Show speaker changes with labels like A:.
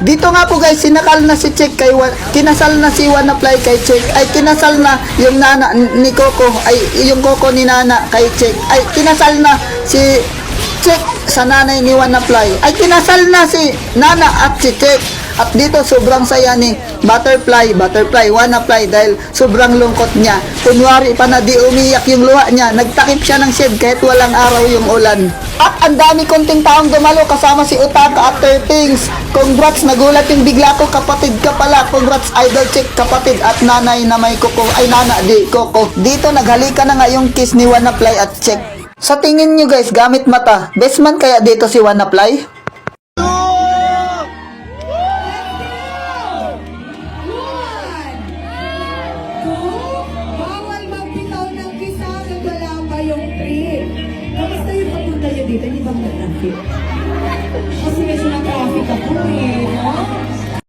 A: Dito nga po guys, sinakal na si Check kay kinasal na si Wannaplay kay Check. Ay kinasal na yung nana ni Coco, ay yung Coco ni Nana kay Check. Ay kinasal na si Check sa nanay ni Wannaplay. Ay kinasal na si Nana at si Check. At dito sobrang saya ni Butterfly, Wannaplay dahil sobrang lungkot niya. Kunwari pa na di umiyak yung luha niya. Nagtakip siya ng shed kahit walang araw yung ulan. At ang dami konting taong dumalo kasama si Utaka After Things. Congrats, nagulat yung bigla ko, kapatid ka pala. Congrats Idol Check kapatid at nanay na may Coco, ay nana di Coco. Dito naghalika na nga yung kiss ni Wannaplay at Check. Sa tingin nyo guys, gamit mata, best man kaya dito si Wannaplay?
B: Bawal magbitaw ng kisa hanggang wala pa yung trip. Kamusta yung papunta nyo dito? Hindi ba traffic? Kasi medyo na traffic ako eh.